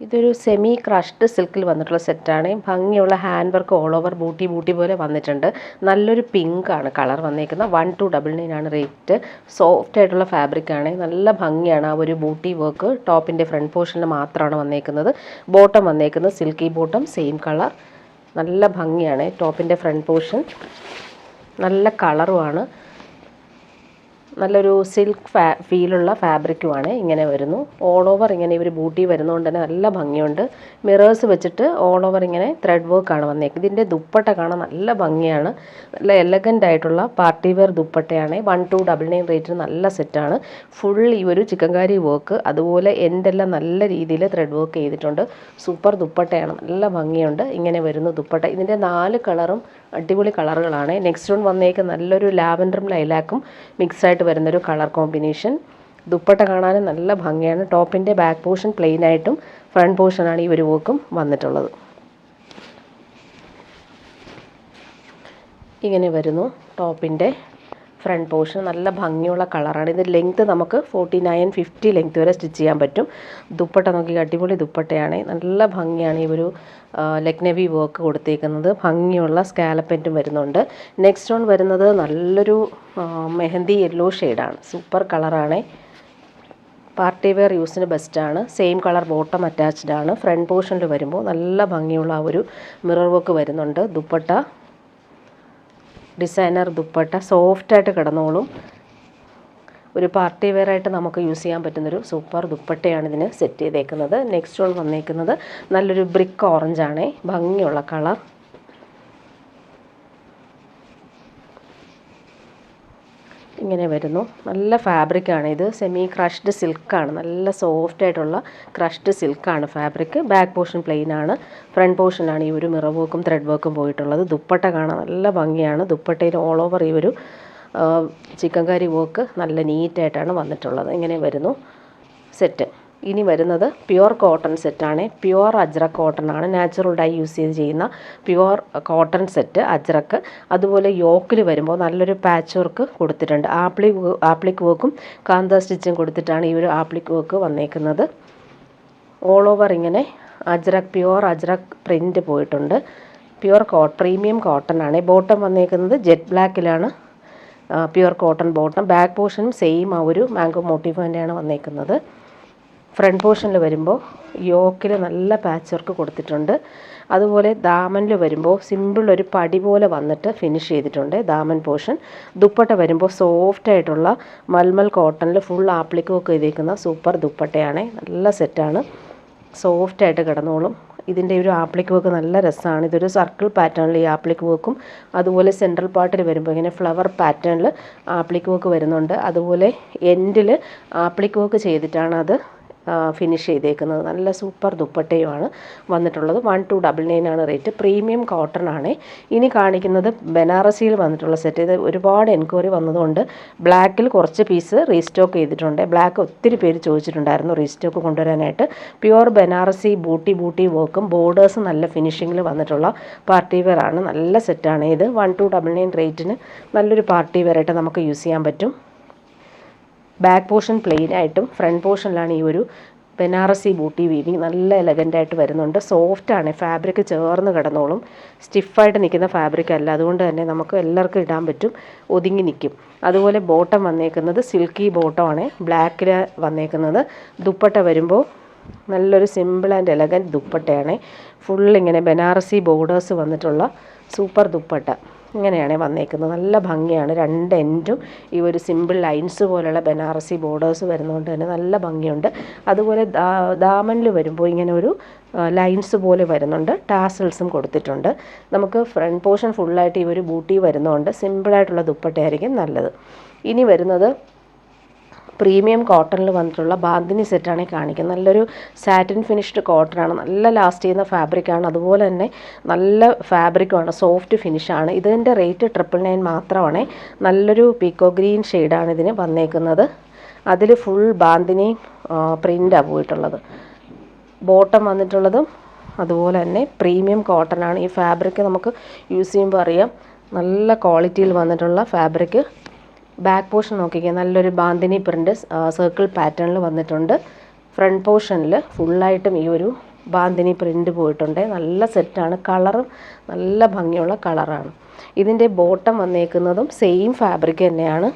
ഇതൊരു semi crushed സിൽക്കിൽ വന്നിട്ടുള്ള സെറ്റാണ്. ഭംഗിയുള്ള hand work all over booty പോലെ വന്നിട്ടുണ്ട്. നല്ലൊരു പിങ്ക് ആണ് കളർ വന്നേക്കുന്നത്. 1299 ആണ് റേറ്റ്. സോഫ്റ്റ് ആയിട്ടുള്ള ഫാബ്രിക് ആണ്. നല്ല ഭംഗിയാണ് ആ ഒരു ബൂട്ടി വർക്ക്. ടോപ്പിൻ്റെ ഫ്രണ്ട് പോർഷനിൽ മാത്രമാണ് വന്നേക്കുന്നത്. ബോട്ടം വന്നേക്കുന്നത് സിൽക്കി ബോട്ടം, സെയിം കളർ. നല്ല ഭംഗിയാണ് ടോപ്പിൻ്റെ ഫ്രണ്ട് പോർഷൻ. നല്ല കളറുമാണ്. നല്ലൊരു സിൽക്ക് ഫീലുള്ള ഫാബ്രിക്കുമാണ്. ഇങ്ങനെ വരുന്നു. ഓൾ ഓവർ ഇങ്ങനെ ഒരു ബൂട്ടി വരുന്നതുകൊണ്ട് തന്നെ നല്ല ഭംഗിയുണ്ട്. മിറേഴ്സ് വെച്ചിട്ട് ഓൾ ഓവർ ഇങ്ങനെ ത്രെഡ് വർക്കാണ് വന്നേക്കുന്നത്. ഇതിൻ്റെ ദുപ്പട്ട കാണാൻ നല്ല ഭംഗിയാണ്. നല്ല എലഗൻ്റ് ആയിട്ടുള്ള പാർട്ടി വെയർ ദുപ്പട്ടയാണ്. 1299 റേറ്റിന് നല്ല സെറ്റാണ്. ഫുൾ ഈ ഒരു ചിക്കൻകാരി വർക്ക്, അതുപോലെ എൻഡെല്ലാം നല്ല രീതിയിൽ ത്രെഡ് വർക്ക് ചെയ്തിട്ടുണ്ട്. സൂപ്പർ ദുപ്പട്ടയാണ്. നല്ല ഭംഗിയുണ്ട്. ഇങ്ങനെ വരുന്നു ദുപ്പട്ട. ഇതിൻ്റെ 4 കളറും അടിപൊളി കളറുകളാണ്. നെക്സ്റ്റ് വൺ വന്നേക്ക് നല്ലൊരു ലാവൻഡറും ലൈലാക്കും മിക്സായിട്ട് വരുന്നൊരു കളർ കോമ്പിനേഷൻ. ദുപ്പട്ട കാണാനും നല്ല ഭംഗിയാണ്. ടോപ്പിൻ്റെ ബാക്ക് പോർഷൻ പ്ലെയിൻ ആയിട്ടും ഫ്രണ്ട് പോർഷനാണ് ഈ ഒരു വർക്കും വന്നിട്ടുള്ളത്. ഇങ്ങനെ വരുന്നു ടോപ്പിൻ്റെ ഫ്രണ്ട് പോർഷൻ. നല്ല ഭംഗിയുള്ള കളറാണ്. ഇത് ലെങ്ത്ത് നമുക്ക് 49-50 ലെങ്ത്ത് വരെ സ്റ്റിച്ച് ചെയ്യാൻ പറ്റും. ദുപ്പട്ട നോക്കി, അടിപൊളി ദുപ്പട്ടയാണ്. നല്ല ഭംഗിയാണ് ഈ ഒരു ലക്നവി വർക്ക് കൊടുത്തേക്കുന്നത്. ഭംഗിയുള്ള സ്കാലപ്പൻറ്റും വരുന്നുണ്ട്. നെക്സ്റ്റ് വൺ വരുന്നത് നല്ലൊരു മെഹന്തി യെല്ലോ ഷെയ്ഡാണ്. സൂപ്പർ കളറാണ്. പാർട്ടി വെയർ യൂസിന് ബെസ്റ്റാണ്. സെയിം കളർ ബോട്ടം അറ്റാച്ച്ഡ് ആണ്. ഫ്രണ്ട് പോർഷനിൽ വരുമ്പോൾ നല്ല ഭംഗിയുള്ള ആ ഒരു മിറർ വർക്ക് വരുന്നുണ്ട്. ദുപ്പട്ട ഡിസൈനർ ദുപ്പട്ട, സോഫ്റ്റായിട്ട് കിടന്നോളും. ഒരു പാർട്ടി വെയർ ആയിട്ട് നമുക്ക് യൂസ് ചെയ്യാൻ പറ്റുന്നൊരു സൂപ്പർ ദുപ്പട്ടയാണ് ഇതിന് സെറ്റ് ചെയ്തേക്കുന്നത്. നെക്സ്റ്റ് വൺ വന്നേക്കുന്നത് നല്ലൊരു ബ്രിക്ക് ഓറഞ്ചാണ്. ഭംഗിയുള്ള കളർ. ഇങ്ങനെ വരുന്നു. നല്ല ഫാബ്രിക്കാണ് ഇത്. സെമി ക്രഷ്ഡ് സിൽക്കാണ്. നല്ല സോഫ്റ്റ് ആയിട്ടുള്ള ക്രഷ്ഡ് സിൽക്കാണ് ഫാബ്രിക്. ബാക്ക് പോർഷൻ പ്ലെയിൻ ആണ്. ഫ്രണ്ട് പോർഷനാണ് ഈ ഒരു മിറർ വർക്കും ത്രെഡ് വർക്കും പോയിട്ടുള്ളത്. ദുപ്പട്ട കാണാൻ നല്ല ഭംഗിയാണ്. ദുപ്പട്ടയിൽ ഓൾ ഓവർ ഈ ഒരു ചിക്കൻകാരി വർക്ക് നല്ല നീറ്റായിട്ടാണ് വന്നിട്ടുള്ളത്. ഇങ്ങനെ വരുന്നു സെറ്റ്. ഇനി വരുന്നത് പ്യുവർ കോട്ടൺ സെറ്റാണ്. പ്യുവർ അജ്രക് കോട്ടൺ ആണ്. നാച്ചുറൽ ഡൈ യൂസ് ചെയ്ത് ചെയ്യുന്ന പ്യുവർ കോട്ടൺ സെറ്റ് അജ്രക്ക്. അതുപോലെ യോക്കിൽ വരുമ്പോൾ നല്ലൊരു പാച്ച് വർക്ക് കൊടുത്തിട്ടുണ്ട്. ആപ്ലിക് വർക്കും കാന്ത സ്റ്റിച്ചും കൊടുത്തിട്ടാണ് ഈ ഒരു ആപ്ലിക് വർക്ക് വന്നേക്കുന്നത്. ഓൾ ഓവർ ഇങ്ങനെ അജ്രക്, പ്യുവർ അജ്രക് പ്രിൻ്റ് പോയിട്ടുണ്ട്. പ്യുവർ പ്രീമിയം കോട്ടൺ ആണ്. ബോട്ടം വന്നേക്കുന്നത് ജെറ്റ് ബ്ലാക്കിലാണ്. Pure cotton bottom. ബാക്ക് പോർഷനും സെയിം ആ ഒരു മാംഗോ മോട്ടീവ് തന്നെയാണ് വന്നേക്കുന്നത്. ഫ്രണ്ട് പോർഷനിൽ വരുമ്പോൾ യോക്കിൽ നല്ല പാച്ച് വർക്ക് കൊടുത്തിട്ടുണ്ട്. അതുപോലെ ദാമനിൽ വരുമ്പോൾ സിമ്പിൾ ഒരു പടി പോലെ വന്നിട്ട് ഫിനിഷ് ചെയ്തിട്ടുണ്ട് ദാമൻ പോർഷൻ. ദുപ്പട്ട വരുമ്പോൾ സോഫ്റ്റ് ആയിട്ടുള്ള മൽമൽ കോട്ടണിൽ ഫുൾ ആപ്ലിക് വർക്ക് ചെയ്തേക്കുന്ന സൂപ്പർ ദുപ്പട്ടയാണ്. നല്ല സെറ്റാണ്. സോഫ്റ്റായിട്ട് കിടന്നോളും. ഇതിൻ്റെ ഒരു ആപ്ലിക് വർക്ക് നല്ല രസമാണ്. ഇതൊരു സർക്കിൾ പാറ്റേണിൽ ഈ ആപ്ലിക് വർക്കും, അതുപോലെ സെൻട്രൽ പാർട്ടിൽ വരുമ്പോൾ ഇങ്ങനെ ഫ്ലവർ പാറ്റേണിൽ ആപ്ലിക് വർക്ക് വരുന്നുണ്ട്. അതുപോലെ എൻഡിൽ ആപ്ലിക് വർക്ക് ചെയ്തിട്ടാണ് അത് ഫിനിഷ് ചെയ്തേക്കുന്നത്. നല്ല സൂപ്പർ ദുപ്പട്ടയുമാണ് വന്നിട്ടുള്ളത്. 1299 ആണ് റേറ്റ്. പ്രീമിയം കോട്ടൺ ആണ്. ഇനി കാണിക്കുന്നത് ബനാറസിയിൽ വന്നിട്ടുള്ള സെറ്റ്. ഇത് ഒരുപാട് എൻക്വയറി വന്നതുകൊണ്ട് ബ്ലാക്കിൽ കുറച്ച് പീസ് റീസ്റ്റോക്ക് ചെയ്തിട്ടുണ്ട്. ബ്ലാക്ക് ഒത്തിരി പേര് ചോദിച്ചിട്ടുണ്ടായിരുന്നു റീസ്റ്റോക്ക് കൊണ്ടുവരാനായിട്ട്. പ്യുവർ ബനാറസി ബൂട്ടി വർക്കും ബോർഡേഴ്സ് നല്ല ഫിനിഷിങ്ങിൽ വന്നിട്ടുള്ള പാർട്ടി വെയർ ആണ്. നല്ല സെറ്റാണ് ഇത്. 1299 റേറ്റിന് നല്ലൊരു പാർട്ടി വെയർ ആയിട്ട് നമുക്ക് യൂസ് ചെയ്യാൻ പറ്റും. ബാക്ക് പോർഷൻ പ്ലെയിൻ ആയിട്ടും ഫ്രണ്ട് പോർഷനിലാണ് ഈ ഒരു ബനാറസി ബൂട്ടി വീവിങ്. നല്ല എലഗൻ്റായിട്ട് വരുന്നുണ്ട്. സോഫ്റ്റാണ്. ഫാബ്രിക് ചേർന്ന് കിടന്നോളും. സ്റ്റിഫായിട്ട് നിൽക്കുന്ന ഫാബ്രിക് അല്ല. അതുകൊണ്ട് തന്നെ നമുക്ക് എല്ലാവർക്കും ഇടാൻ പറ്റും. ഒതുങ്ങി നിൽക്കും. അതുപോലെ ബോട്ടം വന്നേക്കുന്നത് സിൽക്കി ബോട്ടമാണ്. ബ്ലാക്കിൽ വന്നേക്കുന്നത്. ദുപ്പട്ട വരുമ്പോൾ നല്ലൊരു സിമ്പിൾ ആൻഡ് എലഗൻറ്റ് ദുപ്പട്ടയാണ്. ഫുള്ളിങ്ങനെ ബനാറസി ബോർഡേഴ്സ് വന്നിട്ടുള്ള സൂപ്പർ ദുപ്പട്ട ഇങ്ങനെയാണ് വന്നേക്കുന്നത്. നല്ല ഭംഗിയാണ്. രണ്ട് എൻഡും ഈ ഒരു സിമ്പിൾ ലൈൻസ് പോലുള്ള ബനാറസി ബോർഡേഴ്സ് വരുന്നതുകൊണ്ട് തന്നെ നല്ല ഭംഗിയുണ്ട്. അതുപോലെ ദാമനിൽ വരുമ്പോൾ ഇങ്ങനെ ഒരു ലൈൻസ് പോലെ വരുന്നുണ്ട്. ടാസൽസും കൊടുത്തിട്ടുണ്ട്. നമുക്ക് ഫ്രണ്ട് പോർഷൻ ഫുള്ളായിട്ട് ഈ ഒരു ബൂട്ടി വരുന്നതുകൊണ്ട് സിമ്പിളായിട്ടുള്ള ദുപ്പട്ടയായിരിക്കും നല്ലത്. ഇനി വരുന്നത് പ്രീമിയം കോട്ടണിൽ വന്നിട്ടുള്ള ബാന്തിനി സെറ്റാണ് കാണിക്കുന്നത്. നല്ലൊരു സാറ്റിൻ ഫിനിഷ്ഡ് കോട്ടണാണ്. നല്ല ലാസ്റ്റ് ചെയ്യുന്ന ഫാബ്രിക്കാണ്. അതുപോലെ തന്നെ നല്ല ഫാബ്രിക്കുമാണ്. സോഫ്റ്റ് ഫിനിഷാണ്. ഇതിൻ്റെ റേറ്റ് 999 മാത്രമാണ്. നല്ലൊരു പീക്കോ ഗ്രീൻ ഷെയ്ഡാണ് ഇതിന് വന്നേക്കുന്നത്. അതിൽ ഫുൾ ബാന്തിനി പ്രിൻ്റാണ് പോയിട്ടുള്ളത്. ബോട്ടം വന്നിട്ടുള്ളതും അതുപോലെ തന്നെ പ്രീമിയം കോട്ടണാണ്. ഈ ഫാബ്രിക് നമുക്ക് യൂസ് ചെയ്യുമ്പോൾ അറിയാം നല്ല ക്വാളിറ്റിയിൽ വന്നിട്ടുള്ള ഫാബ്രിക്. Back portion നോക്കിക്കുക. നല്ലൊരു ബാന്തിനി പ്രിൻ്റ് സർക്കിൾ പാറ്റേണിൽ വന്നിട്ടുണ്ട്. ഫ്രണ്ട് പോർഷനിൽ ഫുള്ളായിട്ടും ഈ ഒരു ബാന്തിനി പ്രിൻ്റ് പോയിട്ടുണ്ട്. നല്ല സെറ്റാണ്. കളറും നല്ല ഭംഗിയുള്ള കളറാണ്. ഇതിൻ്റെ ബോട്ടം വന്നേക്കുന്നതും സെയിം ഫാബ്രിക് തന്നെയാണ്.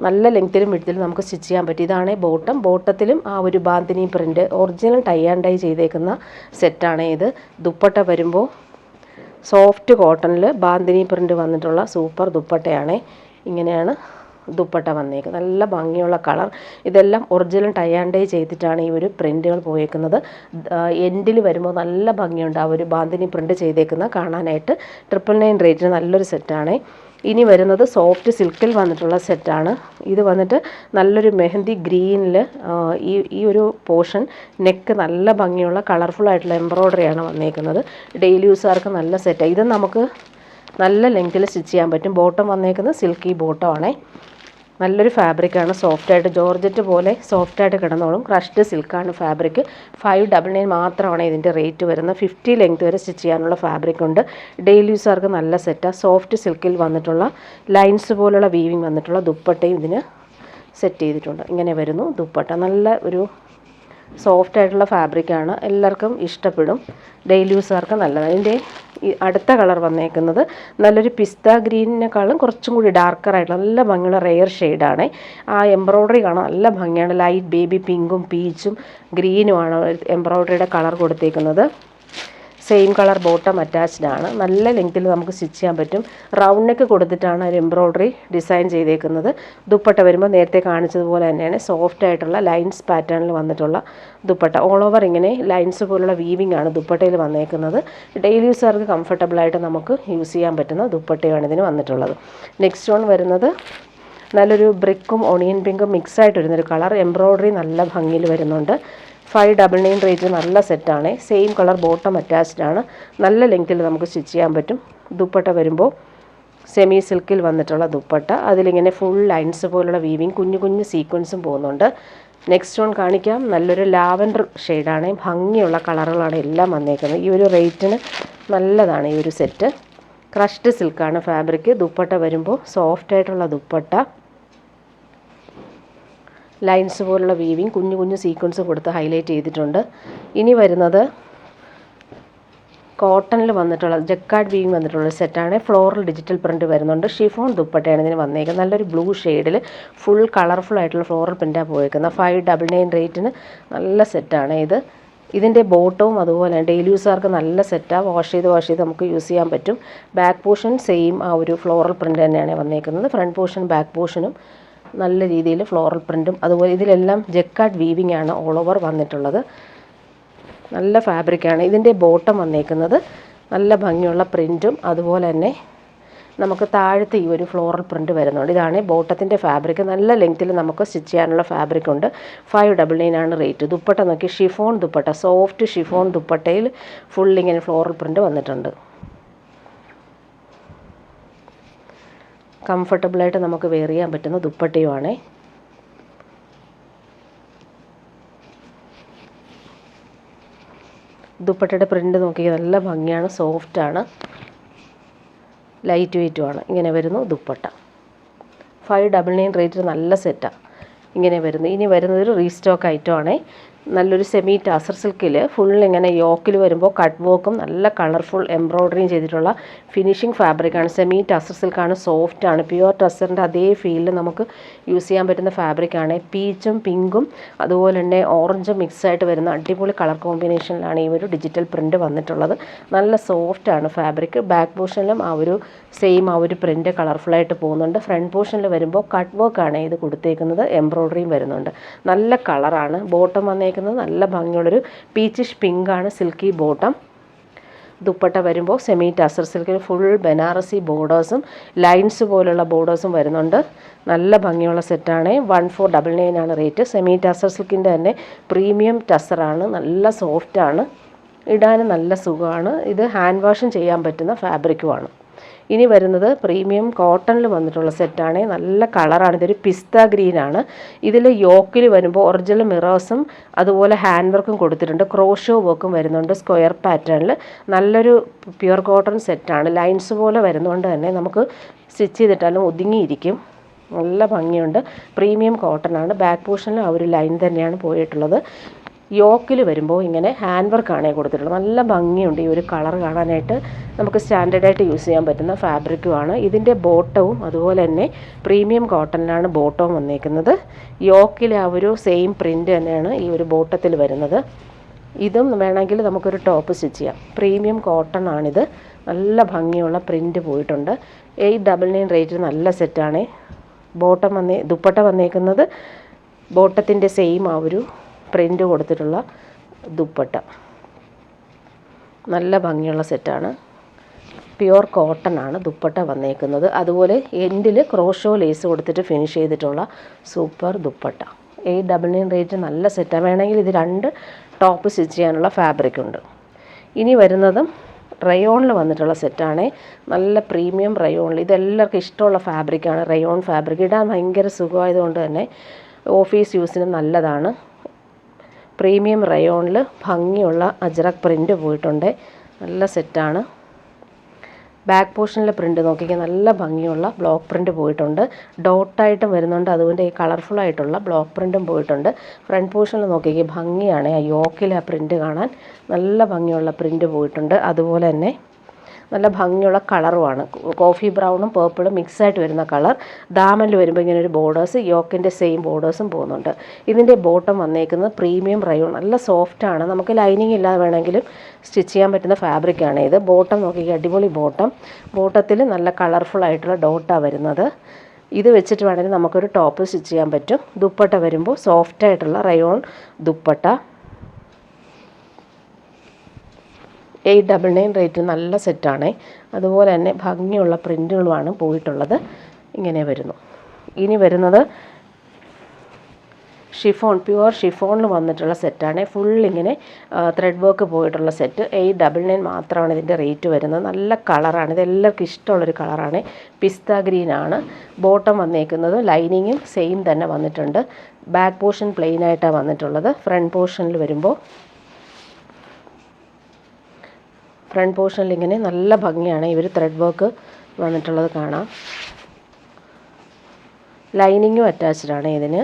നല്ല ലെങ്ത്തിലും വിഡ്ത്തിലും നമുക്ക് സ്റ്റിച്ച് ചെയ്യാൻ പറ്റും. ഇതാണ് ബോട്ടം. ബോട്ടത്തിലും ആ ഒരു bandhani print original tie and dye ചെയ്തേക്കുന്ന സെറ്റാണ് ഇത്. ദുപ്പട്ട വരുമ്പോൾ സോഫ്റ്റ് കോട്ടണിൽ ബാന്തിനി പ്രിൻ്റ് വന്നിട്ടുള്ള സൂപ്പർ ദുപ്പട്ടയാണ്. ഇങ്ങനെയാണ് ദുപ്പട്ട വന്നേക്കുന്നത്. നല്ല ഭംഗിയുള്ള കളർ. ഇതെല്ലാം ഒറിജിനൽ ടൈ ആൻഡ് ഡൈ ചെയ്തിട്ടാണ് ഈ ഒരു പ്രിൻറ്റുകൾ പോയേക്കുന്നത്. എൻഡിൽ വരുമ്പോൾ നല്ല ഭംഗിയുണ്ട് ആ ഒരു ബാന്തിനി പ്രിൻ്റ് ചെയ്തേക്കുന്ന കാണാനായിട്ട്. 999 റേറ്റിന് നല്ലൊരു സെറ്റാണ്. ഇനി വരുന്നത് സോഫ്റ്റ് സിൽക്കിൽ വന്നിട്ടുള്ള സെറ്റാണ്. ഇത് വന്നിട്ട് നല്ലൊരു മെഹന്തി ഗ്രീനിൽ ഈ ഒരു പോർഷൻ നെക്ക് നല്ല ഭംഗിയുള്ള കളർഫുൾ ആയിട്ടുള്ള എംബ്രോയ്ഡറിയാണ് വന്നേക്കുന്നത്. ഡെയിലി യൂസുകാർക്ക് നല്ല സെറ്റാണ്. ഇത് നമുക്ക് നല്ല ലെങ്ത്തിൽ സ്റ്റിച്ച് ചെയ്യാൻ പറ്റും. ബോട്ടം വന്നേക്കുന്നത് സിൽക്കി ബോട്ടമാണ്. നല്ലൊരു ഫാബ്രിക്കാണ്. സോഫ്റ്റായിട്ട് ജോർജറ്റ് പോലെ സോഫ്റ്റായിട്ട് കിടന്നോളും. ക്രഷ്ഡ് സിൽക്കാണ് ഫാബ്രിക്. 599 മാത്രമാണ് ഇതിൻ്റെ റേറ്റ് വരുന്നത്. 50 ലെങ്ത് വരെ സ്റ്റിച്ച് ചെയ്യാനുള്ള ഫാബ്രിക് ഉണ്ട്. ഡെയിലി യൂസുകാർക്ക് നല്ല സെറ്റാണ്. സോഫ്റ്റ് സിൽക്കിൽ വന്നിട്ടുള്ള ലൈൻസ് പോലുള്ള വീവിങ് വന്നിട്ടുള്ള ദുപ്പട്ടയും ഇതിന് സെറ്റ് ചെയ്തിട്ടുണ്ട്. ഇങ്ങനെ വരുന്നു ദുപ്പട്ട. നല്ല ഒരു സോഫ്റ്റ് ആയിട്ടുള്ള ഫാബ്രിക്കാണ്. എല്ലാവർക്കും ഇഷ്ടപ്പെടും. ഡെയിലി യൂസുകാർക്ക് നല്ലതാണ്. ഇതിൻ്റെ ഈ അടുത്ത കളർ വന്നേക്കുന്നത് നല്ലൊരു പിസ്ത ഗ്രീനിനേക്കാളും കുറച്ചും കൂടി ഡാർക്കറായിട്ടുള്ള നല്ല ഭംഗിയുള്ള റെയർ ഷെയ്ഡാണ്. ആ എംബ്രോയ്ഡറി കാണാൻ നല്ല ഭംഗിയാണ്. ലൈറ്റ് ബേബി പിങ്കും പീച്ചും ഗ്രീനുമാണ് എംബ്രോയ്ഡറിയുടെ കളർ കൊടുത്തേക്കുന്നത്. സെയിം കളർ ബോട്ടം അറ്റാച്ച്ഡ് ആണ്. നല്ല ലെങ്ത്തിൽ നമുക്ക് സ്റ്റിച്ച് ചെയ്യാൻ പറ്റും. റൗണ്ട് നെക്ക് കൊടുത്തിട്ടാണ് ഒരു എംബ്രോയ്ഡറി ഡിസൈൻ ചെയ്തേക്കുന്നത്. ദുപ്പട്ട വരുമ്പോൾ നേരത്തെ കാണിച്ചതുപോലെ തന്നെയാണ് സോഫ്റ്റ് ആയിട്ടുള്ള ലൈൻസ് പാറ്റേണിൽ വന്നിട്ടുള്ള ദുപ്പട്ട. ഓൾ ഓവർ ഇങ്ങനെ ലൈൻസ് പോലുള്ള വീവിംഗ് ആണ് ദുപ്പട്ടയിൽ വന്നേക്കുന്നത്. ഡെയിലി യൂസുകാർക്ക് കംഫർട്ടബിളായിട്ട് നമുക്ക് യൂസ് ചെയ്യാൻ പറ്റുന്ന ദുപ്പട്ടയാണ് ഇതിന് വന്നിട്ടുള്ളത്. നെക്സ്റ്റ് വൺ വരുന്നത് നല്ലൊരു ബ്രിക്കും ഒണിയൻ പിങ്കും മിക്സായിട്ട് വരുന്നൊരു കളർ. എംബ്രോയ്ഡറി നല്ല ഭംഗിയിൽ വരുന്നുണ്ട്. 599 റേറ്റ് നല്ല സെറ്റാണ്. സെയിം കളർ ബോട്ടം അറ്റാച്ച്ഡ് ആണ്. നല്ല ലെങ്ത്തിൽ നമുക്ക് സ്റ്റിച്ച് ചെയ്യാൻ പറ്റും. ദുപ്പട്ട വരുമ്പോൾ സെമി സിൽക്കിൽ വന്നിട്ടുള്ള ദുപ്പട്ട. അതിലിങ്ങനെ ഫുൾ ലൈൻസ് പോലുള്ള വീവിങ് കുഞ്ഞു കുഞ്ഞു സീക്വൻസും പോകുന്നുണ്ട്. നെക്സ്റ്റ് വൺ കാണിക്കാം. നല്ലൊരു ലാവൻഡർ ഷെയ്ഡാണ്. ഭംഗിയുള്ള കളറുകളാണ് എല്ലാം വന്നേക്കുന്നത്. ഈ ഒരു റേറ്റിന് നല്ലതാണ് ഈ ഒരു സെറ്റ്. ക്രഷ്ഡ് സിൽക്കാണ് ഫാബ്രിക്. ദുപ്പട്ട വരുമ്പോൾ സോഫ്റ്റ് ആയിട്ടുള്ള ദുപ്പട്ട. ലൈൻസ് പോലുള്ള വീവിങ് കുഞ്ഞു കുഞ്ഞു സീക്വൻസ് കൊടുത്ത് ഹൈലൈറ്റ് ചെയ്തിട്ടുണ്ട്. ഇനി വരുന്നത് കോട്ടണിൽ വന്നിട്ടുള്ള ജക്കാർഡ് വീവിങ് വന്നിട്ടുള്ള സെറ്റാണ്. ഫ്ലോറൽ ഡിജിറ്റൽ പ്രിൻറ്റ് വരുന്നുണ്ട്. ഷിഫോൺ ദുപ്പട്ടയാണ് ഇതിന് വന്നേക്കുന്നത്. നല്ലൊരു ബ്ലൂ ഷെയ്ഡിൽ ഫുൾ കളർഫുൾ ആയിട്ടുള്ള ഫ്ലോറൽ പ്രിൻറ്റാണ് പോയേക്കുന്നത്. 599 റേറ്റിന് നല്ല സെറ്റാണ് ഇത്. ഇതിൻ്റെ ബോട്ടവും അതുപോലെ ഡെയിലി യൂസുകാർക്ക് നല്ല സെറ്റാണ്. വാഷ് ചെയ്ത് നമുക്ക് യൂസ് ചെയ്യാൻ പറ്റും. ബാക്ക് പോർഷൻ സെയിം ആ ഒരു ഫ്ലോറൽ പ്രിൻറ്റ് തന്നെയാണ് വന്നേക്കുന്നത്. ഫ്രണ്ട് പോർഷൻ ബാക്ക് പോർഷനും നല്ല രീതിയിൽ ഫ്ലോറൽ പ്രിൻറ്റും അതുപോലെ ഇതിലെല്ലാം ജക്കാർഡ് വീവിംഗ് ആണ് ഓൾ ഓവർ വന്നിട്ടുള്ളത്. നല്ല ഫാബ്രിക്കാണ്. ഇതിൻ്റെ ബോട്ടം വന്നേക്കുന്നത് നല്ല ഭംഗിയുള്ള പ്രിൻറ്റും അതുപോലെ തന്നെ നമുക്ക് താഴത്തെ ഈ ഒരു ഫ്ലോറൽ പ്രിൻറ്റ് വരുന്നുണ്ട്. ഇതാണ് ബോട്ടത്തിൻ്റെ ഫാബ്രിക്. നല്ല ലെങ്ത്തിൽ നമുക്ക് സ്റ്റിച്ച് ചെയ്യാനുള്ള ഫാബ്രിക് ഉണ്ട്. 599 ആണ് റേറ്റ്. ദുപ്പട്ട നോക്കി ഷിഫോൺ ദുപ്പട്ട, സോഫ്റ്റ് ഷിഫോൺ ദുപ്പട്ടയിൽ ഫുൾ ഇങ്ങനെ ഫ്ലോറൽ പ്രിൻറ്റ് വന്നിട്ടുണ്ട്. കംഫർട്ടബിളായിട്ട് നമുക്ക് വെയർ ചെയ്യാൻ പറ്റുന്ന ദുപ്പട്ടയുമാണ്. ദുപ്പട്ടയുടെ പ്രിൻ്റ് നോക്കി നല്ല ഭംഗിയാണ്. സോഫ്റ്റാണ്, ലൈറ്റ് വെയ്റ്റുമാണ്. ഇങ്ങനെ വരുന്നു ദുപ്പട്ട. 599 റേറ്റിൽ നല്ല സെറ്റാണ്. ഇങ്ങനെ വരുന്നു. ഇനി വരുന്നത് ഒരു റീസ്റ്റോക്ക് ഐറ്റമാണ്. നല്ലൊരു സെമി ടസർ സിൽക്കിൽ ഫുൾ ഇങ്ങനെ യോക്കിൽ വരുമ്പോൾ കട്ട് വർക്കും നല്ല കളർഫുൾ എംബ്രോയ്ഡറിയും ചെയ്തിട്ടുള്ള ഫിനിഷിംഗ് ഫാബ്രിക്കാണ്. സെമി ടസർ സിൽക്കാണ്. സോഫ്റ്റാണ്. പ്യുവർ ടസറിൻ്റെ അതേ ഫീലിൽ നമുക്ക് യൂസ് ചെയ്യാൻ പറ്റുന്ന ഫാബ്രിക്കാണ്. പീച്ചും പിങ്കും അതുപോലെ തന്നെ ഓറഞ്ചും മിക്സായിട്ട് വരുന്ന അടിപൊളി കളർ കോമ്പിനേഷനിലാണ് ഈ ഒരു ഡിജിറ്റൽ പ്രിൻറ്റ് വന്നിട്ടുള്ളത്. നല്ല സോഫ്റ്റാണ് ഫാബ്രിക്. ബാക്ക് പോർഷനിലും ആ ഒരു സെയിം ആ ഒരു പ്രിൻറ്റ് കളർഫുള്ളായിട്ട് പോകുന്നുണ്ട്. ഫ്രണ്ട് പോർഷനിൽ വരുമ്പോൾ കട്ട് വർക്കാണ് ഇത് കൊടുത്തേക്കുന്നത്. എംബ്രോയ്ഡറിയും വരുന്നുണ്ട്. നല്ല കളറാണ്. ബോട്ടം വന്നേക്കുന്നത് നല്ല ഭംഗിയുള്ളൊരു പീച്ചിഷ് പിങ്കാണ് സിൽക്കി ബോട്ടം. ദുപ്പട്ട വരുമ്പോൾ സെമി ടസർ സിൽക്കിൽ ഫുൾ ബനാറസി ബോർഡേഴ്സും ലൈൻസ് പോലുള്ള ബോർഡേഴ്സും വരുന്നുണ്ട്. നല്ല ഭംഗിയുള്ള സെറ്റാണ്. 1499 ആണ് റേറ്റ്. സെമി ടസർ സിൽക്കിൻ്റെ തന്നെ പ്രീമിയം ടസറാണ്. നല്ല സോഫ്റ്റാണ്. ഇടാനും നല്ല സുഖമാണ്. ഇത് ഹാൻഡ് വാഷും ചെയ്യാൻ പറ്റുന്ന ഫാബ്രിക്കുമാണ്. ഇനി വരുന്നത് പ്രീമിയം കോട്ടണിൽ വന്നിട്ടുള്ള സെറ്റാണ്. നല്ല കളറാണ്. ഇതൊരു പിസ്ത ഗ്രീനാണ്. ഇതിൽ യോക്കിൽ വരുമ്പോൾ ഒറിജിനൽ മിറേഴ്സും അതുപോലെ ഹാൻഡ് വർക്കും കൊടുത്തിട്ടുണ്ട്. ക്രോഷോ വർക്കും വരുന്നുണ്ട് സ്ക്വയർ പാറ്റേണിൽ. നല്ലൊരു പ്യുവർ കോട്ടൺ സെറ്റാണ്. ലൈൻസ് പോലെ വരുന്നതുകൊണ്ട് തന്നെ നമുക്ക് സ്റ്റിച്ച് ചെയ്തിട്ടാലും ഒതുങ്ങിയിരിക്കും. നല്ല ഭംഗിയുണ്ട്. പ്രീമിയം കോട്ടൺ ആണ്. ബാക്ക് പോർഷനിൽ ആ ഒരു ലൈൻ തന്നെയാണ് പോയിട്ടുള്ളത്. യോക്കിൽ വരുമ്പോൾ ഇങ്ങനെ ഹാൻഡ് വർക്കാണ് കൊടുത്തിട്ടുള്ളത്. നല്ല ഭംഗിയുണ്ട് ഈ ഒരു കളർ കാണാനായിട്ട്. നമുക്ക് സ്റ്റാൻഡേർഡായിട്ട് യൂസ് ചെയ്യാൻ പറ്റുന്ന ഫാബ്രിക്കുമാണ്. ഇതിൻ്റെ ബോട്ടവും അതുപോലെ തന്നെ പ്രീമിയം കോട്ടണിലാണ് ബോട്ടവും വന്നേക്കുന്നത്. യോക്കിൽ ആ ഒരു സെയിം പ്രിൻ്റ് തന്നെയാണ് ഈ ഒരു ബോട്ടത്തിൽ വരുന്നത്. ഇതും വേണമെങ്കിൽ നമുക്കൊരു ടോപ്പ് സ്റ്റിച്ച് ചെയ്യാം. പ്രീമിയം കോട്ടൺ ആണിത്. നല്ല ഭംഗിയുള്ള പ്രിൻ്റ് പോയിട്ടുണ്ട്. 899 റേറ്റ് നല്ല സെറ്റാണ്. ദുപ്പട്ട വന്നേക്കുന്നത് ബോട്ടത്തിൻ്റെ സെയിം ആ ഒരു പ്രിൻ്റ് കൊടുത്തിട്ടുള്ള ദുപ്പട്ട. നല്ല ഭംഗിയുള്ള സെറ്റാണ്. പ്യുവർ കോട്ടൺ ആണ് ദുപ്പട്ട വന്നേക്കുന്നത്. അതുപോലെ എൻഡിൽ ക്രോഷോ ലേസ് കൊടുത്തിട്ട് ഫിനിഷ് ചെയ്തിട്ടുള്ള സൂപ്പർ ദുപ്പട്ട. 899 റേറ്റ് നല്ല സെറ്റാണ്. വേണമെങ്കിൽ ഇത് 2 ടോപ്പ് സ്റ്റിച്ച് ചെയ്യാനുള്ള ഫാബ്രിക് ഉണ്ട്. ഇനി വരുന്നതും റയോണിൽ വന്നിട്ടുള്ള സെറ്റാണ്. നല്ല പ്രീമിയം റയോണിൽ. ഇതെല്ലാവർക്കും ഇഷ്ടമുള്ള ഫാബ്രിക്കാണ്. റയോൺ ഫാബ്രിക് ഇടാൻ ഭയങ്കര സുഖമായതുകൊണ്ട് തന്നെ ഓഫീസ് യൂസിനും നല്ലതാണ്. പ്രീമിയം റയോണിൽ ഭംഗിയുള്ള അജ്രക് പ്രിൻ്റ് പോയിട്ടുണ്ട്. നല്ല സെറ്റാണ്. ബാക്ക് പോർഷനിലെ പ്രിൻ്റ് നോക്കിക്കാൻ നല്ല ഭംഗിയുള്ള ബ്ലോക്ക് പ്രിൻ്റ് പോയിട്ടുണ്ട്. ഡോട്ടായിട്ടും വരുന്നുണ്ട്. അതുകൊണ്ട് ഈ കളർഫുള്ളായിട്ടുള്ള ബ്ലോക്ക് പ്രിൻറ്റും പോയിട്ടുണ്ട്. ഫ്രണ്ട് പോർഷനിൽ നോക്കിക്കാൻ ഭംഗിയാണ്. ആ യോക്കിലെ ആ പ്രിൻ്റ് കാണാൻ നല്ല ഭംഗിയുള്ള പ്രിൻ്റ് പോയിട്ടുണ്ട്. അതുപോലെ തന്നെ നല്ല ഭംഗിയുള്ള കളറുമാണ്. കോഫി ബ്രൗണും പേർപ്പിളും മിക്സായിട്ട് വരുന്ന കളർ. ദാമനിൽ വരുമ്പോൾ ഇങ്ങനെ ഒരു ബോർഡേഴ്സ്, യോക്കിൻ്റെ സെയിം ബോർഡേഴ്സും പോകുന്നുണ്ട്. ഇതിൻ്റെ ബോട്ടം വന്നേക്കുന്നത് പ്രീമിയം റയോൺ. നല്ല സോഫ്റ്റാണ്. നമുക്ക് ലൈനിങ് ഇല്ലാതെ വേണമെങ്കിലും സ്റ്റിച്ച് ചെയ്യാൻ പറ്റുന്ന ഫാബ്രിക്കാണ് ഇത്. ബോട്ടം നോക്കി അടിപൊളി ബോട്ടം. ബോട്ടത്തിൽ നല്ല കളർഫുള്ളായിട്ടുള്ള ഡോട്ടാണ് വരുന്നത്. ഇത് വെച്ചിട്ട് വേണമെങ്കിൽ നമുക്കൊരു ടോപ്പ് സ്റ്റിച്ച് ചെയ്യാൻ പറ്റും. ദുപ്പട്ട വരുമ്പോൾ സോഫ്റ്റായിട്ടുള്ള റയോൺ ദുപ്പട്ട. 899 റേറ്റ് നല്ല സെറ്റാണ്. അതുപോലെ തന്നെ ഭംഗിയുള്ള പ്രിൻ്റുകളുമാണ് പോയിട്ടുള്ളത്. ഇങ്ങനെ വരുന്നു. ഇനി വരുന്നത് ഷിഫോൺ, പ്യുവർ ഷിഫോണിൽ വന്നിട്ടുള്ള സെറ്റാണ്. ഫുൾ ഇങ്ങനെ ത്രെഡ് വർക്ക് പോയിട്ടുള്ള സെറ്റ്. 899 മാത്രമാണ് ഇതിൻ്റെ റേറ്റ് വരുന്നത്. നല്ല കളറാണ്. ഇതെല്ലാവർക്കും ഇഷ്ടമുള്ളൊരു കളറാണ്. പിസ്ത ഗ്രീനാണ്. ബോട്ടം വന്നേക്കുന്നത് ലൈനിങ്ങും സെയിം തന്നെ വന്നിട്ടുണ്ട്. ബാക്ക് പോർഷൻ പ്ലെയിൻ ആയിട്ടാണ് വന്നിട്ടുള്ളത്. ഫ്രണ്ട് പോർഷനിൽ ഇങ്ങനെ നല്ല ഭംഗിയാണ് ഇവർ ത്രെഡ് വർക്ക് വന്നിട്ടുള്ളത് കാണാം. ലൈനിങ്ങും അറ്റാച്ച്ഡാണ് ഇതിന്.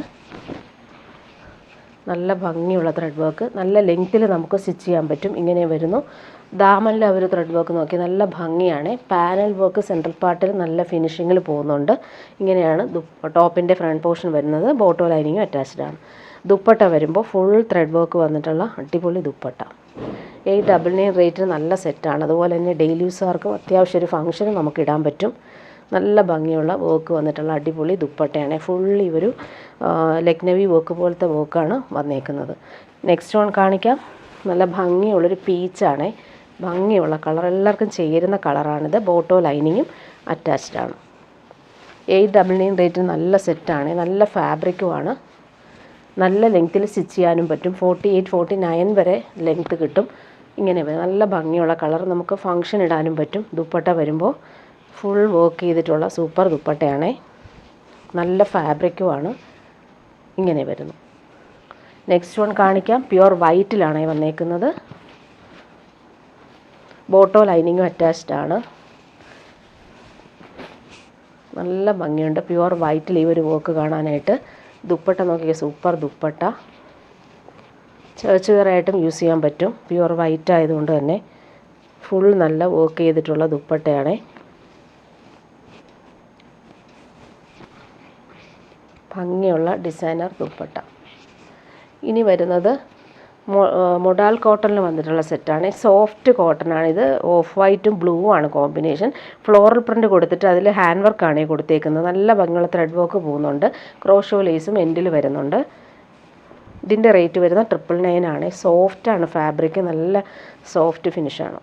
നല്ല ഭംഗിയുള്ള ത്രെഡ് വർക്ക്. നല്ല ലെങ്ത്തിൽ നമുക്ക് സ്റ്റിച്ച് ചെയ്യാൻ പറ്റും. ഇങ്ങനെ വരുന്നു. ദാമനിൽ അവർ ത്രെഡ് വർക്ക് നോക്കി നല്ല ഭംഗിയാണ്. പാനൽ വർക്ക് സെൻട്രൽ പാർട്ടിൽ നല്ല ഫിനിഷിങ്ങിൽ പോകുന്നുണ്ട്. ഇങ്ങനെയാണ് ടോപ്പിൻ്റെ ഫ്രണ്ട് പോർഷൻ വരുന്നത്. ബോട്ടോ ലൈനിങ്ങും അറ്റാച്ച്ഡാണ്. ദുപ്പട്ട വരുമ്പോൾ ഫുൾ ത്രെഡ് വർക്ക് വന്നിട്ടുള്ള അടിപൊളി ദുപ്പട്ട. 899 റേറ്റിന് നല്ല സെറ്റാണ്. അതുപോലെ തന്നെ ഡെയിലി യൂസുകാർക്കും അത്യാവശ്യം ഒരു ഫംഗ്ഷന് നമുക്ക് ഇടാൻ പറ്റും. നല്ല ഭംഗിയുള്ള വർക്ക് വന്നിട്ടുള്ള അടിപൊളി ദുപ്പട്ടയാണ്. ഫുള്ളി ഒരു ലക്നവി വർക്ക് പോലത്തെ വർക്കാണ് വന്നേക്കുന്നത്. നെക്സ്റ്റ് വൺ കാണിക്കാം. നല്ല ഭംഗിയുള്ളൊരു പീച്ചാണ്. ഭംഗിയുള്ള കളർ, എല്ലാവർക്കും ചേരുന്ന കളറാണിത്. ബോട്ടോ ലൈനിങ്ങും അറ്റാച്ച്ഡാണ്. 899 റേറ്റിന് നല്ല സെറ്റാണ്. നല്ല ഫാബ്രിക്കുമാണ്. നല്ല ലെങ്ത്തിൽ സ്റ്റിച്ച് ചെയ്യാനും പറ്റും. 48, 49 വരെ ലെങ്ത്ത് കിട്ടും. ഇങ്ങനെ നല്ല ഭംഗിയുള്ള കളർ. നമുക്ക് ഫംഗ്ഷൻ ഇടാനും പറ്റും. ദുപ്പട്ട വരുമ്പോൾ ഫുൾ വർക്ക് ചെയ്തിട്ടുള്ള സൂപ്പർ ദുപ്പട്ടയാണ്. നല്ല ഫാബ്രിക്കുമാണ്. ഇങ്ങനെ വരുന്നു. നെക്സ്റ്റ് വൺ കാണിക്കാം. പ്യുവർ വൈറ്റിലാണ് വന്നേക്കുന്നത്. ബോട്ടോ ലൈനിങ്ങും അറ്റാച്ച്ഡാണ്. നല്ല ഭംഗിയുണ്ട് പ്യുവർ വൈറ്റിൽ ഈ ഒരു വർക്ക് കാണാനായിട്ട്. ദുപ്പട്ട നോക്കിയ സൂപ്പർ ദുപ്പട്ട. ചർച്ച് വെയറായിട്ടും യൂസ് ചെയ്യാൻ പറ്റും. പ്യുവർ വൈറ്റ് ആയതുകൊണ്ട് തന്നെ ഫുൾ നല്ല വർക്ക് ചെയ്തിട്ടുള്ള ദുപ്പട്ടയാണ്. ഭംഗിയുള്ള ഡിസൈനർ ദുപ്പട്ട. ഇനി വരുന്നത് മൊഡാൽ കോട്ടണിൽ വന്നിട്ടുള്ള സെറ്റാണ്. സോഫ്റ്റ് കോട്ടണാണിത്. ഓഫ് വൈറ്റും ബ്ലൂ ആണ് കോമ്പിനേഷൻ. ഫ്ലോറൽ പ്രിൻ്റ് കൊടുത്തിട്ട് അതിൽ ഹാൻഡ് വർക്കാണ് കൊടുത്തേക്കുന്നത്. നല്ല ഭംഗിയുള്ള ത്രെഡ് വർക്ക് പോകുന്നുണ്ട്. ക്രോഷോ ലേസും എൻഡിൽ വരുന്നുണ്ട്. ഇതിൻ്റെ റേറ്റ് വരുന്നത് 999 ആണ്. സോഫ്റ്റാണ് ഫാബ്രിക്. നല്ല സോഫ്റ്റ് ഫിനിഷാണ്.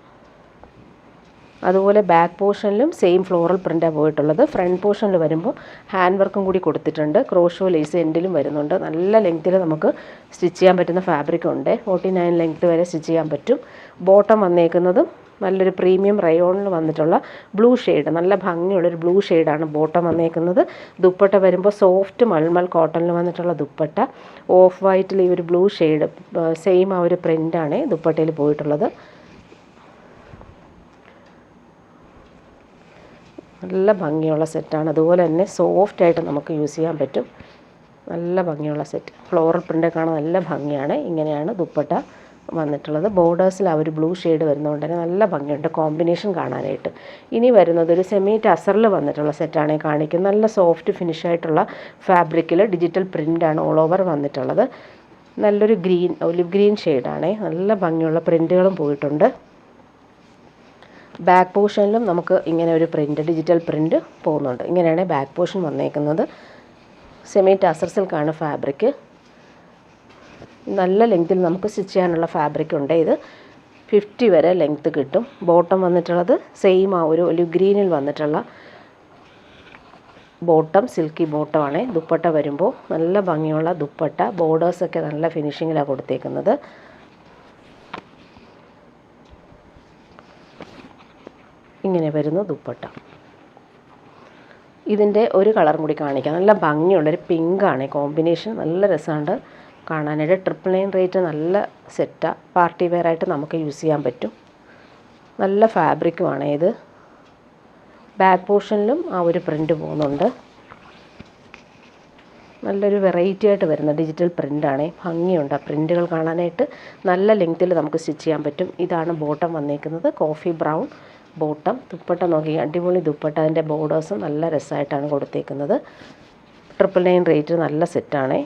അതുപോലെ ബാക്ക് പോർഷനിലും സെയിം ഫ്ലോറൽ പ്രിൻ്റാണ് പോയിട്ടുള്ളത്. ഫ്രണ്ട് പോർഷനിൽ വരുമ്പോൾ ഹാൻഡ് വർക്കും കൂടി കൊടുത്തിട്ടുണ്ട്. ക്രോഷോ ലേസ് എൻഡിലും വരുന്നുണ്ട്. നല്ല ലെങ്ത്തിൽ നമുക്ക് സ്റ്റിച്ച് ചെയ്യാൻ പറ്റുന്ന ഫാബ്രിക് ഉണ്ട്. 49 ലെങ്ത്ത് വരെ സ്റ്റിച്ച് ചെയ്യാൻ പറ്റും. ബോട്ടം വന്നേക്കുന്നതും നല്ലൊരു പ്രീമിയം റയോണിൽ വന്നിട്ടുള്ള ബ്ലൂ ഷെയ്ഡ്, നല്ല ഭംഗിയുള്ളൊരു ബ്ലൂ ഷെയ്ഡാണ് ബോട്ടം വന്നേക്കുന്നത്. ദുപ്പട്ട വരുമ്പോൾ സോഫ്റ്റ് മൾമൽ കോട്ടണിൽ വന്നിട്ടുള്ള ദുപ്പട്ട. ഓഫ് വൈറ്റിൽ ഈ ഒരു ബ്ലൂ ഷെയ്ഡ് സെയിം ആ ഒരു പ്രിൻ്റാണ് ദുപ്പട്ടയിൽ പോയിട്ടുള്ളത്. നല്ല ഭംഗിയുള്ള സെറ്റാണ്. അതുപോലെ തന്നെ സോഫ്റ്റായിട്ട് നമുക്ക് യൂസ് ചെയ്യാൻ പറ്റും. നല്ല ഭംഗിയുള്ള സെറ്റ്. ഫ്ലോറൽ പ്രിൻ്റ് കാണാൻ നല്ല ഭംഗിയാണ്. ഇങ്ങനെയാണ് ദുപ്പട്ട വന്നിട്ടുള്ളത്. ബോർഡേഴ്സിൽ ആ ഒരു ബ്ലൂ ഷെയ്ഡ് വരുന്നതുകൊണ്ട് തന്നെ നല്ല ഭംഗിയുണ്ട് കോമ്പിനേഷൻ കാണാനായിട്ട്. ഇനി വരുന്നത് ഒരു സെമി ടസറിൽ വന്നിട്ടുള്ള സെറ്റാണ് കാണിക്കുന്നത്. നല്ല സോഫ്റ്റ് ഫിനിഷായിട്ടുള്ള ഫാബ്രിക്കിൽ ഡിജിറ്റൽ പ്രിൻ്റാണ് ഓൾ ഓവർ വന്നിട്ടുള്ളത്. നല്ലൊരു ഗ്രീൻ, ഒലിവ് ഗ്രീൻ ഷെയ്ഡാണ്. നല്ല ഭംഗിയുള്ള പ്രിൻറ്റുകളും പോയിട്ടുണ്ട്. ബാക്ക് പോർഷനിലും നമുക്ക് ഇങ്ങനെ ഒരു പ്രിൻ്റ്, ഡിജിറ്റൽ പ്രിൻ്റ് പോകുന്നുണ്ട്. ഇങ്ങനെയാണ് ബാക്ക് പോർഷൻ വന്നേക്കുന്നത്. സെമി ടസർ സിൽക്കാണ് ഫാബ്രിക്. നല്ല ലെങ്ത്തിൽ നമുക്ക് സ്റ്റിച്ച് ചെയ്യാനുള്ള ഫാബ്രിക് ഉണ്ട്. ഇത് 50 വരെ ലെങ്ത്ത് കിട്ടും. ബോട്ടം വന്നിട്ടുള്ളത് സെയിം ആ ഒരു ഒലിവ് ഗ്രീനിൽ വന്നിട്ടുള്ള ബോട്ടം, സിൽക്കി ബോട്ടമാണ്. ദുപ്പട്ട വരുമ്പോൾ നല്ല ഭംഗിയുള്ള ദുപ്പട്ട. ബോർഡേഴ്സൊക്കെ നല്ല ഫിനിഷിങ്ങിലാണ് കൊടുത്തേക്കുന്നത്. ഇങ്ങനെ വരുന്നു ദുപ്പട്ട. ഇതിൻ്റെ ഒരു കളറും കൂടി കാണിക്കാം. നല്ല ഭംഗിയുള്ളൊരു പിങ്കാണ് കോമ്പിനേഷൻ. നല്ല രസമുണ്ട് കാണാനായിട്ട്. 999 റേറ്റ് നല്ല സെറ്റാണ്. പാർട്ടി വെയർ ആയിട്ട് നമുക്ക് യൂസ് ചെയ്യാൻ പറ്റും. നല്ല ഫാബ്രിക്കുമാണ് ഇത്. ബാക്ക് പോർഷനിലും ആ ഒരു പ്രിൻ്റ് പോകുന്നുണ്ട്. നല്ലൊരു വെറൈറ്റി ആയിട്ട് വരുന്ന ഡിജിറ്റൽ പ്രിൻ്റാണ്. ഭംഗിയുണ്ട് ആ പ്രിൻ്റുകൾ കാണാനായിട്ട്. നല്ല ലെങ്ത്തിൽ നമുക്ക് സ്റ്റിച്ച് ചെയ്യാൻ പറ്റും. ഇതാണ് ബോട്ടം വന്നേക്കുന്നത്. Coffee brown bottom. ദുപ്പട്ട നോക്കി, അടിപൊളി ദുപ്പട്ട. അതിൻ്റെ ബോർഡേഴ്സും നല്ല രസമായിട്ടാണ് കൊടുത്തേക്കുന്നത്. 999 റേറ്റ് നല്ല സെറ്റാണ്.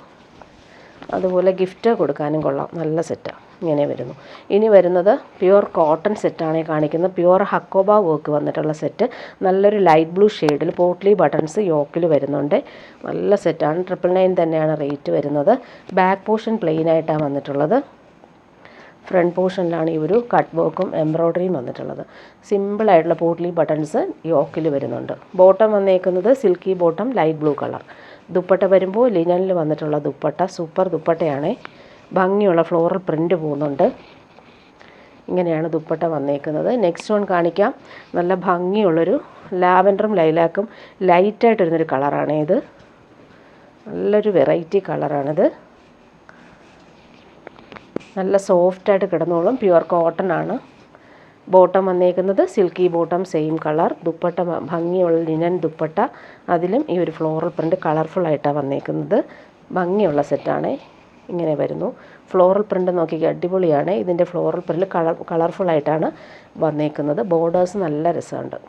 അതുപോലെ ഗിഫ്റ്റ് കൊടുക്കാനും കൊള്ളാം. നല്ല സെറ്റാണ്. ഇങ്ങനെ വരുന്നു. ഇനി വരുന്നത് പ്യുവർ കോട്ടൺ സെറ്റാണ് കാണിക്കുന്നത്. പ്യുവർ ഹക്കോബ വർക്ക് വന്നിട്ടുള്ള സെറ്റ്. നല്ലൊരു ലൈറ്റ് ബ്ലൂ ഷെയ്ഡിൽ പോട്ട്ലി ബട്ടൺസ് യോക്കിൽ വരുന്നുണ്ട്. നല്ല സെറ്റാണ്. 999 തന്നെയാണ് റേറ്റ് വരുന്നത്. ബാക്ക് പോർഷൻ പ്ലെയിൻ ആയിട്ടാണ് വന്നിട്ടുള്ളത്. ഫ്രണ്ട് പോർഷനിലാണ് ഈ ഒരു കട്ട് വർക്കും എംബ്രോയ്ഡറിയും വന്നിട്ടുള്ളത്. സിമ്പിളായിട്ടുള്ള പോട്ട്ലി ബട്ടൺസ് യോക്കിൽ വരുന്നുണ്ട്. ബോട്ടം വന്നേക്കുന്നത് silky bottom, light blue colour. Dupatta വരുമ്പോൾ ലിനനിൽ വന്നിട്ടുള്ള ദുപ്പട്ട. സൂപ്പർ ദുപ്പട്ടയാണ്. ഭംഗിയുള്ള ഫ്ലോറൽ പ്രിൻ്റ് പോകുന്നുണ്ട്. ഇങ്ങനെയാണ് ദുപ്പട്ട വന്നേക്കുന്നത്. നെക്സ്റ്റ് വൺ കാണിക്കാം. നല്ല ഭംഗിയുള്ളൊരു ലാവൻഡറും ലൈലാക്കും ലൈറ്റായിട്ട് വരുന്നൊരു കളറാണ് ഇത്. നല്ലൊരു വെറൈറ്റി കളറാണിത്. നല്ല സോഫ്റ്റായിട്ട് കിടന്നോളും. പ്യുവർ കോട്ടൺ ആണ്. ബോട്ടം വന്നേക്കുന്നത് silky bottom, same colour. Dupatta ഭംഗിയുള്ള ലിനൻ ദുപ്പട്ട. അതിലും ഈ ഒരു ഫ്ലോറൽ പ്രിൻ്റ് കളർഫുള്ളായിട്ടാണ് വന്നേക്കുന്നത്. ഭംഗിയുള്ള സെറ്റാണ്. ഇങ്ങനെ വരുന്നു. ഫ്ലോറൽ പ്രിൻ്റ് നോക്കിക്കുക, അടിപൊളിയാണ്. ഇതിൻ്റെ ഫ്ലോറൽ പ്രിൻ്റ് കളർഫുള്ളായിട്ടാണ് വന്നേക്കുന്നത്. ബോർഡേഴ്സ് നല്ല രസമുണ്ട്.